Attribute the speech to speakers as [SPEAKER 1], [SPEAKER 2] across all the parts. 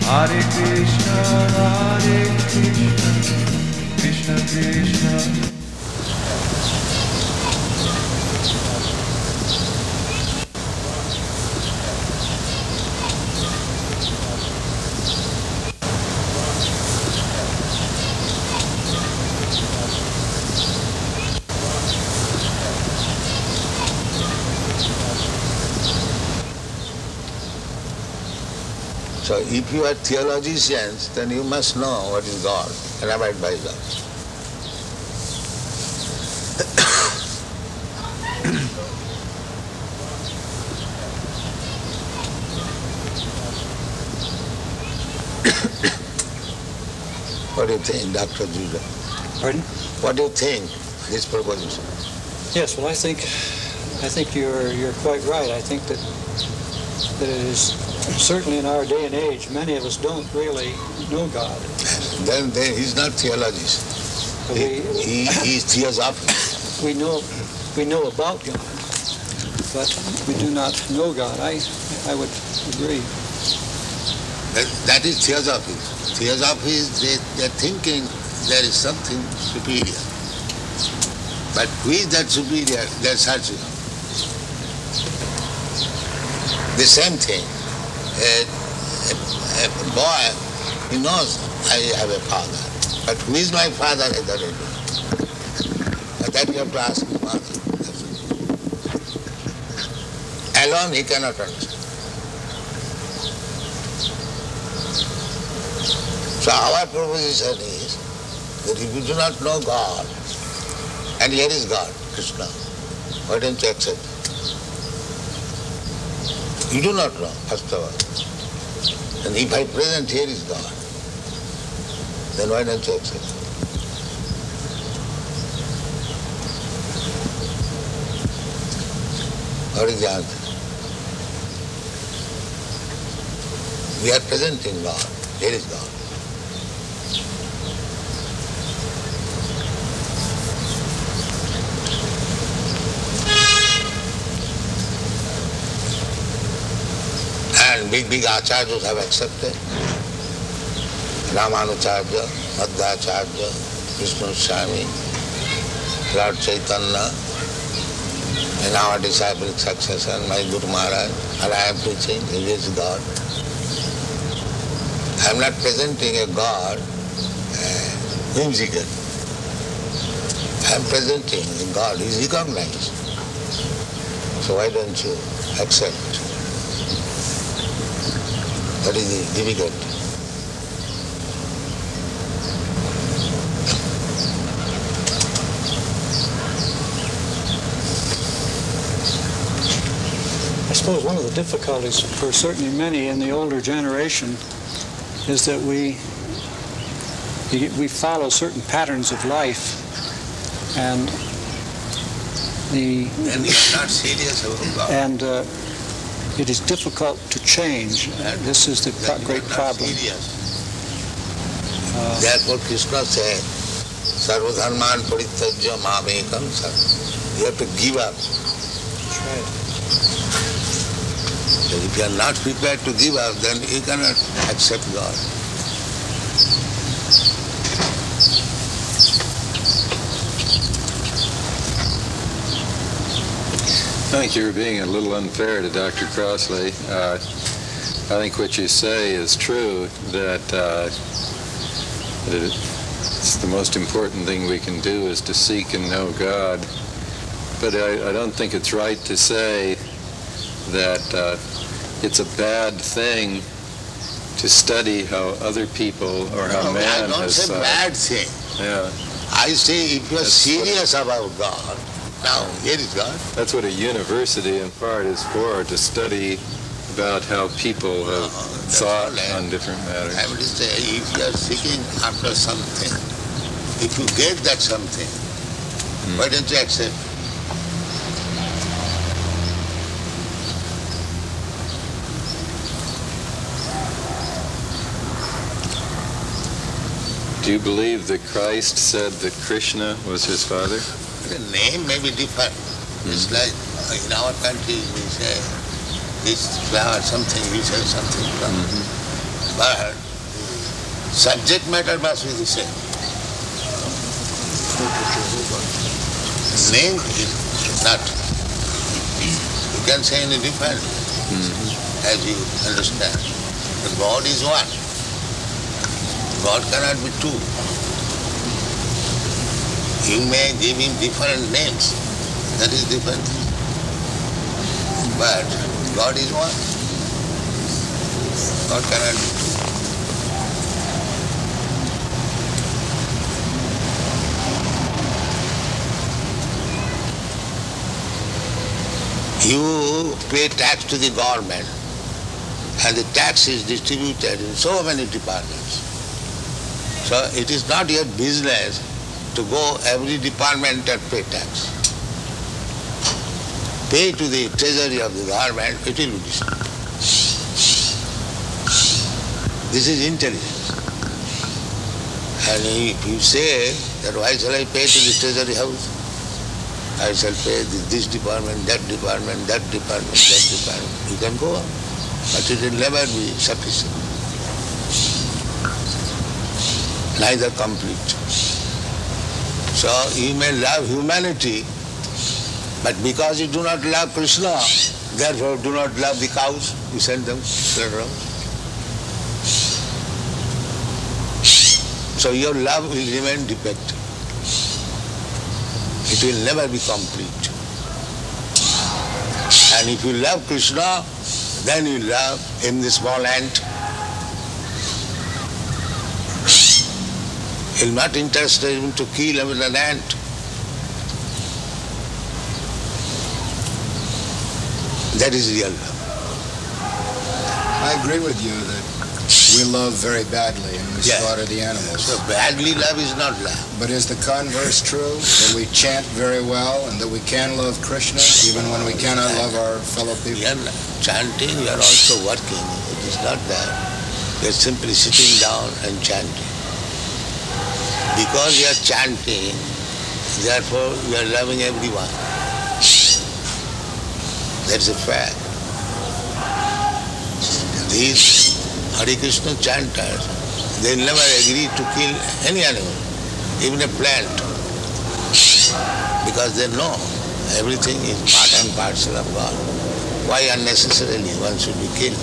[SPEAKER 1] Hare Krishna, Krishna Krishna.
[SPEAKER 2] So if you are theologians, then you must know what is God and abide by God. What do you think, Dr. Judah?
[SPEAKER 3] Pardon?
[SPEAKER 2] What do you think, this proposition?
[SPEAKER 3] Yes, well, I think you're quite right. I think that it is certainly in our day and age, many of us don't really know God.
[SPEAKER 2] Then he's not theologist. He's theosophist.
[SPEAKER 3] We know about God, but we do not know God. I would agree.
[SPEAKER 2] That is theosophy. Theosophy is they're thinking there is something superior. But who is that superior? They're searching. The same thing. A boy, he knows I have a father. But who is my father? I don't know. But that you have to ask his father. Alone he cannot understand. So our proposition is that if you do not know God, and here is God, Krishna, why don't you accept it? You do not know, first of all. And if I present here is God, then why don't you accept it? What is the answer? We are presenting God. Here is God. And big acharyas have accepted. Ramanucharya, Madhvacharya, Vishnu Swami, Lord Chaitanya, and our disciple successor, my Guru Maharaj, and I am preaching, he is God. I am not presenting a God whimsical. I am presenting a God who is recognized. So why don't you accept? That is the difficulty.
[SPEAKER 3] I suppose one of the difficulties for certainly many in the older generation is that we follow certain patterns of life, and
[SPEAKER 2] we are not serious about God.
[SPEAKER 3] And it is difficult to change. This is the great problem.
[SPEAKER 2] Therefore Krishna said, Sarvadharman parityajya mamekam sarva. You have to give up.
[SPEAKER 3] That's right.
[SPEAKER 2] So if you are not prepared to give up, then you cannot accept God.
[SPEAKER 4] I think you're being a little unfair to Dr. Crossley. I think what you say is true, that it's the most important thing we can do is to seek and know God. But I don't think it's right to say that it's a bad thing to study how other people or how man has...
[SPEAKER 2] I don't say bad thing.
[SPEAKER 4] Yeah.
[SPEAKER 2] I say if you are serious about God, now here is God.
[SPEAKER 4] That's what a university in part is for, to study about how people have thought on different matters.
[SPEAKER 2] I would say if you are seeking after something, if you get that something, why don't you accept?
[SPEAKER 4] Do you believe that Christ said that Krishna was his father?
[SPEAKER 2] The name may be different. It's like in our country we say this flower something, we say something. But subject matter must be the same. Name is not. You can say any different, as you understand. But God is one. God cannot be two. You may give him different names, that is different. But God is one. God cannot be two. You pay tax to the government, and the tax is distributed in so many departments. So it is not your business to go every department and pay tax. Pay to the treasury of the government, it will be distributed. This is intelligence. And if you say that why shall I pay to the treasury house? I shall pay this department, that department, that department, that department. You can go on, but it will never be sufficient. Neither complete. So you may love humanity, but because you do not love Krishna, therefore do not love the cows, you send them around. So your love will remain defective. It will never be complete. And if you love Krishna, then you love him, the small ant. You're not interested in to kill even an ant. That is real love.
[SPEAKER 5] I agree with you that we love very badly and we slaughter the animals.
[SPEAKER 2] So badly love is not love.
[SPEAKER 5] But is the converse true? That we chant very well and that we can love Krishna even when we cannot love our fellow people?
[SPEAKER 2] You are chanting, you are also working. It is not that. You are simply sitting down and chanting. Because you are chanting, therefore you are loving everyone. That's a fact. These Hare Krishna chanters, they never agree to kill any animal, even a plant, because they know everything is part and parcel of God. Why unnecessarily one should be killed?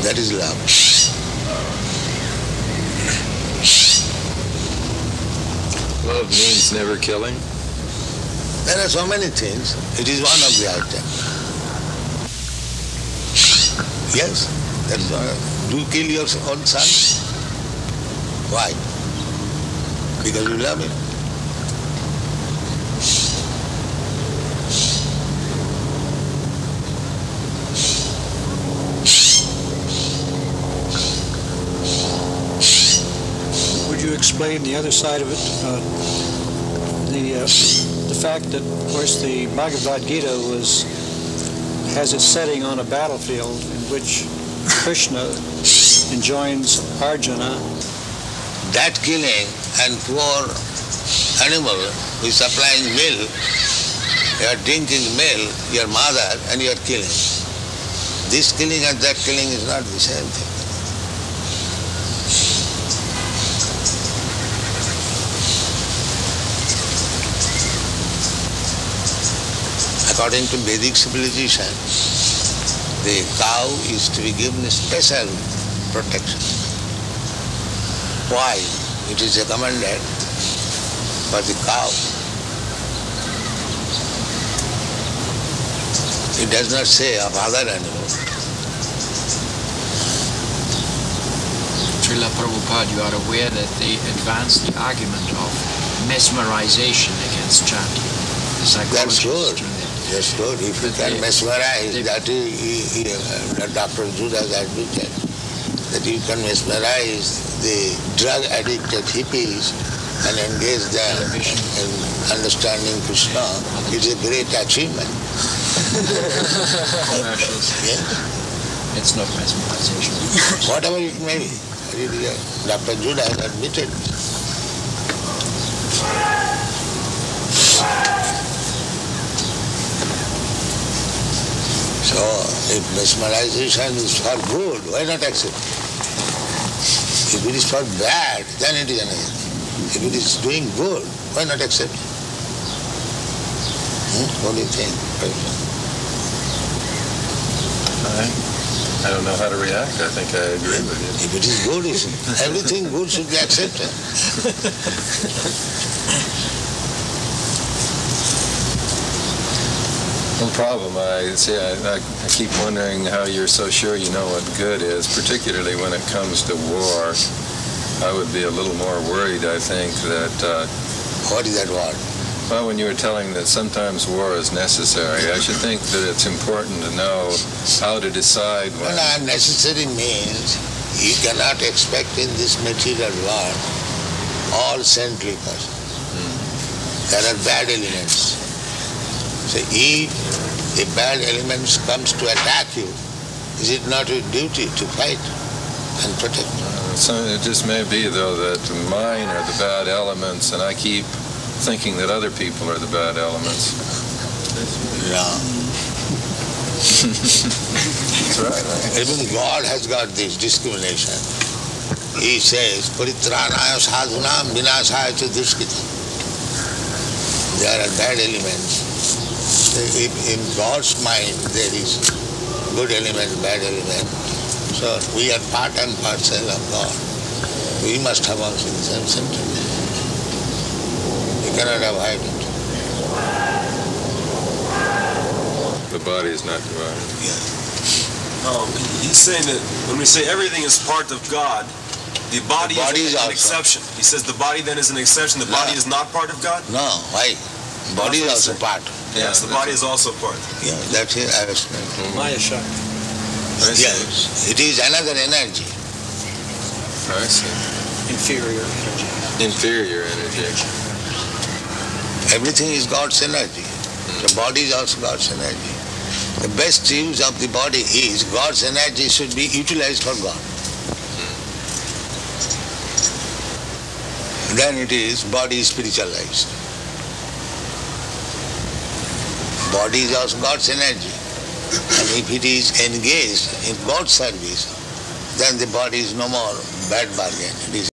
[SPEAKER 2] That is love.
[SPEAKER 4] Love means never killing.
[SPEAKER 2] There are so many things. It is one of the items. Yes, that's do you kill your own son? Why? Because you love him.
[SPEAKER 3] Would you explain the other side of it? The fact that, of course, the Bhagavad Gita has its setting on a battlefield in which Krishna enjoins Arjuna.
[SPEAKER 2] That killing and poor animal who is supplying milk, you are drinking milk, your mother, and you are killing. This killing and that killing is not the same thing. According to Vedic civilization, the cow is to be given a special protection. Why? It is recommended for the cow. It does not say of other animals.
[SPEAKER 6] Srila Prabhupada, you are aware that they advanced the argument of mesmerization against chanting. The
[SPEAKER 2] That's good.
[SPEAKER 6] psychologists.
[SPEAKER 2] That's good. If you can mesmerize, that Dr. Judah has admitted, that you can mesmerize the drug-addicted hippies and engage them in understanding Krishna, it's a great achievement.
[SPEAKER 6] Commercials.
[SPEAKER 2] Yes.
[SPEAKER 6] It's not mesmerization.
[SPEAKER 2] Whatever it may be. Dr. Judah has admitted. So, if mesmerization is for good, why not accept? If it is for bad, then it is anything. If it is doing good, why not accept? What do you think?
[SPEAKER 4] I don't know how to react. I think I agree with you.
[SPEAKER 2] If it is good, everything good should be accepted.
[SPEAKER 4] No problem. I keep wondering how you're so sure you know what good is, particularly when it comes to war. I would be a little more worried, I think, that...
[SPEAKER 2] What is that word?
[SPEAKER 4] Well, when you were telling that sometimes war is necessary, I should think that it's important to know how to decide when...
[SPEAKER 2] Well, necessary means you cannot expect in this material world all saintly persons. There are bad elements. So if a bad element comes to attack you, is it not your duty to fight and protect?
[SPEAKER 4] So it just may be, though, that mine are the bad elements, and I keep thinking that other people are the bad elements.
[SPEAKER 2] Yeah.
[SPEAKER 4] That's right.
[SPEAKER 2] Even God has got this discrimination. He says, Paritranaya sadhunam vinashaya cha dushkritam. There are bad elements. In God's mind there is good element, bad element. So we are part and parcel of God. We must have also the same sentiment. You cannot avoid it.
[SPEAKER 4] The body is not divided.
[SPEAKER 7] He's saying that when we say everything is part of God, the body is an exception. He says the body then is an exception. The body is not part of God?
[SPEAKER 2] No, why? Body is also part.
[SPEAKER 7] Yes, the body is also part.
[SPEAKER 2] Yeah, that's it. I was
[SPEAKER 3] Maya Shakti.
[SPEAKER 2] Yes, it is another energy.
[SPEAKER 4] I see.
[SPEAKER 3] Inferior energy.
[SPEAKER 4] Inferior energy.
[SPEAKER 2] Everything is God's energy. The body is also God's energy. The best use of the body is God's energy should be utilized for God. Then it is body spiritualized. Body is also God's energy. And if it is engaged in God's service, then the body is no more bad bargain. It is